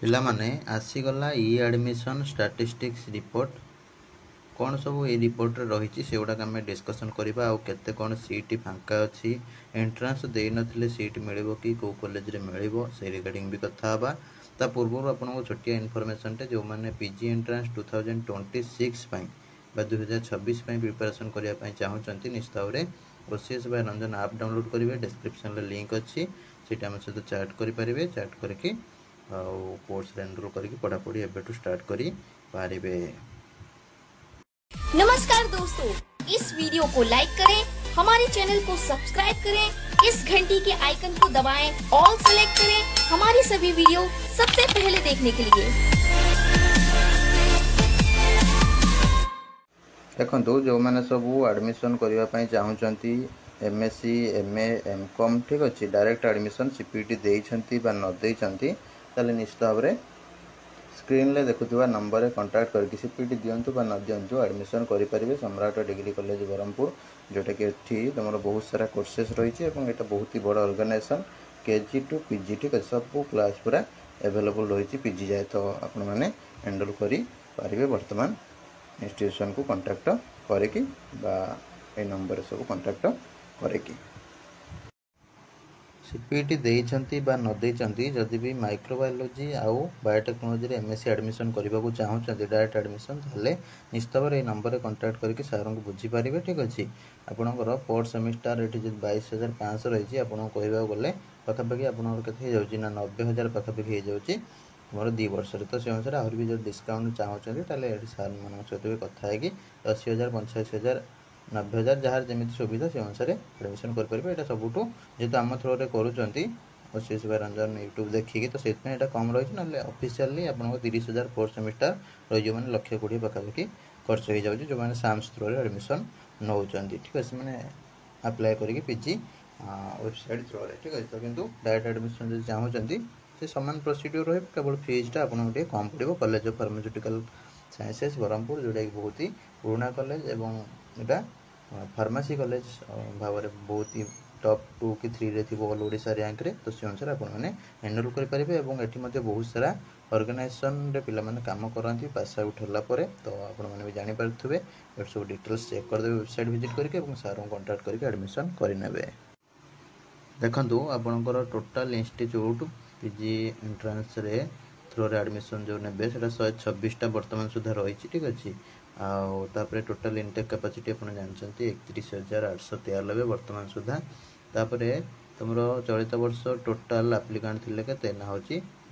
ପିଲାମାନେ ଆସିଗଲା ଇ admission statistics report କ'ଣ ସବୁ ଏଇ ରିପୋର୍ଟରେ ରହିଛି ସେଗୁଡ଼ାକ ଆମେ ଡିସ୍କସନ୍ କରିବା। ଆଉ କେତେ କ'ଣ ସିଟ୍ ଫାଙ୍କା ଅଛି, ଏଣ୍ଟ୍ରାନ୍ସ ଦେଇନଥିଲେ ସିଟ୍ ମିଳିବ କି କେଉଁ କଲେଜରେ ମିଳିବ ସେଇ ରିଗାର୍ଡ଼ିଂ ବି କଥା ହେବା। ତା ପୂର୍ବରୁ ଆପଣଙ୍କୁ ଛୋଟିଆ ଇନଫର୍ମେସନ୍ଟେ, ଯେଉଁମାନେ ପିଜି ଏଣ୍ଟ୍ରାନ୍ସ 2026 ପାଇଁ ବା 2026 ପାଇଁ ପ୍ରିପାରେସନ୍ କରିବା ପାଇଁ ଚାହୁଁଛନ୍ତି, ନିଶ୍ଚିତ ଭାବରେ OCS by Ranjan app download କରିବେ। ଡେସ୍କ୍ରିପ୍ସନ୍ରେ ଲିଙ୍କ୍ ଅଛି, ସେଇଠି ଆମ ସହିତ ଚାଟ୍ କରିପାରିବେ। ଚାଟ୍ କରିକି ଆଉ କୋर्सରେ एनरोल करके पढ़ापढ़ी एबेठू स्टार्ट करी पारिबे। नमस्कार दोस्तों, इस वीडियो को लाइक करें, हमारे चैनल को सब्सक्राइब करें, इस घंटी के आइकन को दबाएं, ऑल सेलेक्ट करें हमारी सभी वीडियो सबसे पहले देखने के लिए। देखो जो मैंने सब एडमिशन करने चाहूँगी एमएससी एमए एमकॉम ठीक अच्छे डायरेक्ट एडमिशन सीपीटी देइछंती बा न देइछंती ताले निश्चित भाव में स्क्रीन रे देखुवा नंबर कांटेक्ट करके सीपीटी दिंतु बा न दिंतु एडमिशन करेंगे। सम्राट डिग्री कॉलेज ब्रह्मपुर, जोटा कि ये तुम बहुत सारा कोर्सेस रही है, यहाँ बहुत ही बड़ ऑर्गेनाइजेशन केजी टू पीजी ठीक है सब क्लास पूरा एवेलेबल रही पीजी जाए। तो आपण मैंने एनरोल करेंगे वर्तमान इंस्टीट्यूशन को कांटेक्ट करके नंबर सब कांटेक्ट करके सीपीटी देइछंती बा न देइछंती जदि भी माइक्रोबायोलॉजी आउ बायोटेक्नोलॉजी रे एमएससी एडमिशन करबा को चाहूछंती डायरेक्ट एडमिशन ताले निश्चित भाव ए नंबर कांटेक्ट करके सर को बुझी पारिबे। ठीक अछि आपनकर फोर्थ सेमिस्टर एठी 22500 रही आपन कहबा गले पाखापाखि आपनकर केते हे जाउची ना 90000 पाखापाखि हे जाउची तुमर 2 वर्ष रे। तो से अनुसार आहुर भी जो डिस्काउंट चाहूछंती ताले एठी सर मन सहित कथा है कि 80000 85000 90000 जहाँ जमी सुविधा से अनुसार एडमिशन करेंगे। यहाँ सबुठ जेहतु आम थ्रो करुँच OCS बाय रंजन यूट्यूब देखिए तो से कम रही ना ऑफिशियली आपको 30,000 फोर्थ सेमिस्टर रही जो मैंने 1,20,000 पाखापाखि खर्च हो जाए जो मैंने साम्स थ्रो एडमिशन नौ ठीक है मैंने अप्लाई करके पीजी वेबसाइट थ्रो ठीक है। तो किंतु डायरेक्ट एडमिशन जो चाहूँगी से सामान प्रोसीड्यूर रही केवल फीसटा आपको कम पड़ो। College of pharmaceutical sciences Brahmapur जोटा कि बहुत ही पुराना कॉलेज एवं यहाँ फार्मासी कॉलेज भाव में बहुत ही टॉप 2 कि 3 रे थी ऑल ओडिशा रैंक रे। तो से अनुसार आपने एनरोल करेंगे। और ये बहुत सारा ऑर्गेनाइजेशन रे पिला माने काम करती पास आउट होला परे। तो आपने भी जानीपारे ये सब डिटेल्स चेक करदे वेबसाइट विजिट करके सार को कांटेक्ट करके एडमिशन करेंगे। देखो आपणकर टोटाल इंस्टीट्यूट पीजी एंट्रांस रे थ्रो रे एडमिशन जो ने 126टा वर्तमान सुधा रही ठीक अच्छे। आउे टोटाल इनटेक कैपेसिटी आप जानते 31,893 वर्तमान सुधा। तापर तुम चलित वर्ष टोटाल आप्लिकांट थे के ना हूँ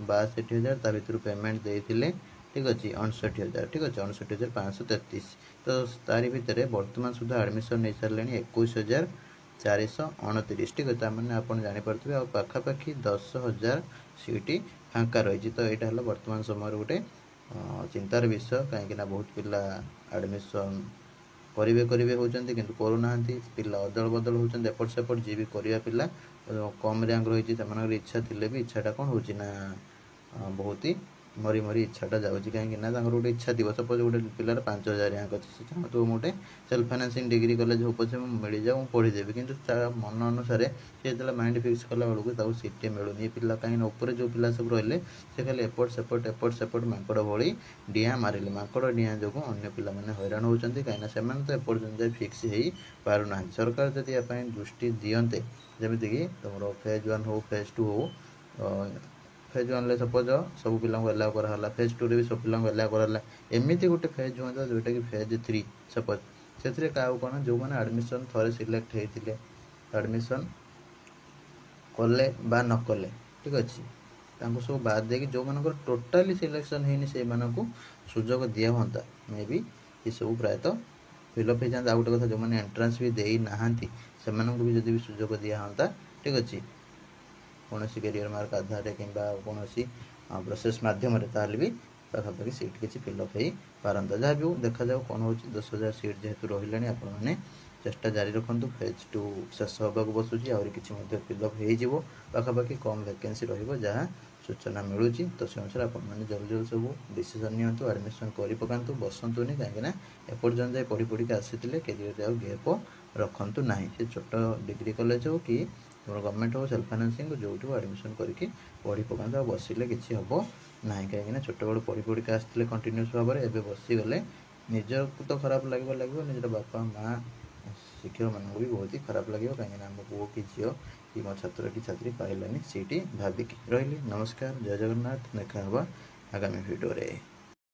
62,000 ता भर पेमेंट देते ठीक अच्छे 59,000 ठीक अच्छे 59,533। तो तारी भितर वर्तमान सुधा एडमिशन नहीं सारे 21,429 ठीक है मैंने आप जानीपारे आ पाखापाखि 10,000 सीट फांका रही। तो यहाँ है वर्तमान समय गोटे चिंतार विषय कहीं बहुत पिला एडमिशन करेंगे होती किंतु करूना पिला अदल बदल होती एपट सेपट जी भी करा पिला कम रैंक रही इच्छा थे भी इच्छाटा कौन हो बहुत ही मरी मरी इच्छाटा जाऊँगी कहीं गोटे इच्छा थी सपोज गोटे पिलार 5,000 रैंक अच्छे से चाहूँ तो गोटे सेल्फ फाइनेंसिंग डिग्री कॉलेज हो पचे मिल जाऊँ पढ़ीदेवी कि मन अनुसार से जो माइंड फिक्स कला बेलू सीट मिलूनी पिला कहीं ऊपर जो पिला सब रही से खाली एपट सेपट माकड़ भली डिया मारे माकड़ डिया जो अन्य पिला हैरान होती कहीं तो एपर्तंत जाए फिक्स हो पारना। सरकार जब या दृष्टि दियंते जमीक तुम फेज 1 हो फेज 2 हो फेज 1 सपोज सब पिला एलाउ कराला फेज 2 भी सब पिला एलाउ कराला एमती गोटे फेज हुआ जोटा कि फेज 3 सपोज से कौन जो मैंने एडमिशन थे सिलेक्ट होते एडमिशन कले बा न कले ठीक अच्छे सब बाद दे जो मन टोटाली सिलेक्शन होनी से सुजोग दिया हाँ मे बी ये सब प्रायतः फिलअप हो जाता। गोटे कथा जो मैंने एंट्रांस भी दे ना से भी जब भी सुजोग दिया हाँ ठीक अच्छे कौन कैरियर मार्क आधार कि कौन प्रोसेस मध्यम भी पाखापाखि सीट किसी फिलअप हो पारता। जहाँ भी देखा जाओ कौन हो 10,000 सीट जेहेतु रही आपने चेष्टा जारी रखु फेज 2 शेष होगा बसुची आहरी कि फिलअप हो पाखापाखि कम वैकेंसी रहा सूचना मिलूँ। तो से अनुसार आपने जल्दी जल्दी सब डिसीजन नियंतु एडमिशन कर पकातु बसतुनि कहीं एपर्तंत जाए पढ़ी पढ़ी आसी कैरियर आउ गैप रखु ना से छोट डिग्री कॉलेज हो कि गवर्नमेंट हो सेल्फ फाइनेंसिंग जो एडमिशन करके पढ़ी पकातु आ बसिले किसी हम ନାହିଁ, କାହିଁକିନା ଛୋଟବେଳୁ ପଢ଼ି ପଢ଼ିକା ଆସିଥିଲେ କଣ୍ଟିନ୍ୟୁଅସ୍ ଭାବରେ, ଏବେ ବସିଗଲେ ନିଜକୁ ତ ଖରାପ ଲାଗିବ, ନିଜର ବାପା ମାଆ ଶିକ୍ଷକମାନଙ୍କୁ ବି ବହୁତ ହି ଖରାପ ଲାଗିବ, କାହିଁକିନା ଆମ ପୁଅ କି ଝିଅ କି ମୋ ଛାତ୍ର କି ଛାତ୍ରୀ ପାଇଲାନି ସିଟ୍ ଭାବିକି। ରହିଲି, ନମସ୍କାର, ଜୟ ଜଗନ୍ନାଥ, ଦେଖା ହେବା ଆଗାମୀ ଭିଡ଼ିଓରେ।